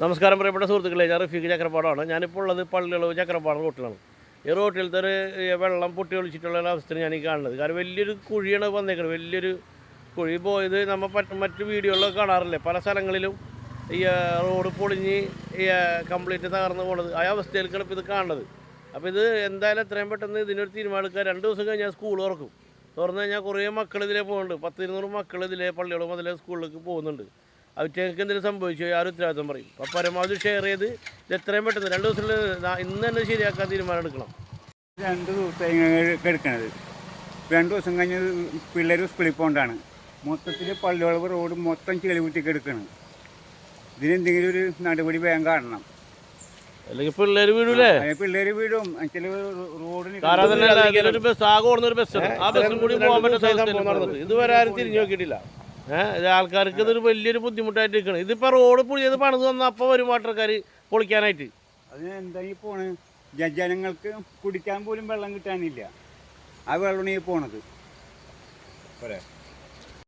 നമസ്കാരം പ്രിയപ്പെട്ട സുഹൃത്തുക്കളെ, ഞാൻ റഫീഖ് ചക്രപ്പാടാണ്. ഞാനിപ്പോൾ ഉള്ളത് പള്ളികളവ് ചക്രപ്പാട് റോട്ടിലാണ്. ഈ റോട്ടിലത്തെ ഒരു വെള്ളം പൊട്ടി ഒളിച്ചിട്ടുള്ള അവസ്ഥയാണ് ഞാൻ ഈ കാണുന്നത്. കാരണം വലിയൊരു കുഴിയാണ് വന്നേക്കുന്നത്, വലിയൊരു കുഴി പോയത് നമ്മൾ മറ്റു വീഡിയോകളിലൊക്കെ കാണാറില്ലേ, പല സ്ഥലങ്ങളിലും ഈ റോഡ് പൊളിഞ്ഞ് ഈ കംപ്ലീറ്റ് തകർന്ന് പോകുന്നത്. ആ അവസ്ഥയിലേക്കാണ് ഇപ്പോൾ ഇത് കാണുന്നത്. അപ്പോൾ ഇത് എന്തായാലും എത്രയും പെട്ടെന്ന് ഇതിനൊരു തീരുമാനം എടുക്കുക. 2 ദിവസം കഴിഞ്ഞാൽ സ്കൂൾ തുറന്നു കഴിഞ്ഞാൽ കുറേ മക്കൾ ഇതിലേ പോകുന്നുണ്ട്. 10-200 മക്കൾ ഇതിലേ പള്ളികളും അതിലെ സ്കൂളിലേക്ക് പോകുന്നുണ്ട്. അവറ്റങ്ങൾക്ക് എന്തെങ്കിലും സംഭവിച്ചു ആരും ഉത്തരവാദിത്വം പറയും. അപ്പോൾ പരമാവധി ഷെയർ ചെയ്ത് ഇത് എത്രയും പെട്ടെന്ന് 2 ദിവസത്തിൽ ഇന്ന് തന്നെ ശരിയാക്കാൻ തീരുമാനം എടുക്കണം. 2 ദിവസം എടുക്കണത്. 2 ദിവസം കഴിഞ്ഞ് പിള്ളേർ സ്കൂളിൽ പോകണ്ടാണ്. മൊത്തത്തിൽ പള്ളിയോളവ് റോഡ് മൊത്തം ചെളി കുത്തിക്ക് എടുക്കണം. ഇതിനെന്തെങ്കിലും ഒരു നടപടി വേഗം കാണണം. അല്ലെങ്കിൽ പിള്ളേർ വീടൂലേ? പിള്ളേർ വീടും ചില റോഡിന് ഒരു ബസ് ആകെ ഓടുന്നൊരു ബസ്സാണ്. ആ ബസ്സും കൂടി പോകാൻ പറ്റുന്ന ഇതുവരെ ആരും തിരിഞ്ഞു നോക്കിയിട്ടില്ല. ഇത് ആൾക്കാർക്ക് ഇതൊരു വലിയൊരു ബുദ്ധിമുട്ടായിട്ട് നിൽക്കണം. ഇതിപ്പോൾ റോഡ് പുതിയത് പണിത് വന്നാൽ അപ്പോൾ വരും വാട്ടർക്കാർ പൊളിക്കാനായിട്ട്. അതിന് എന്താ ഈ പോണ്? ജനങ്ങൾക്ക് കുടിക്കാൻ പോലും വെള്ളം കിട്ടാനില്ല. ആ വെള്ളമാണ് ഈ പോണത്. പോരെ.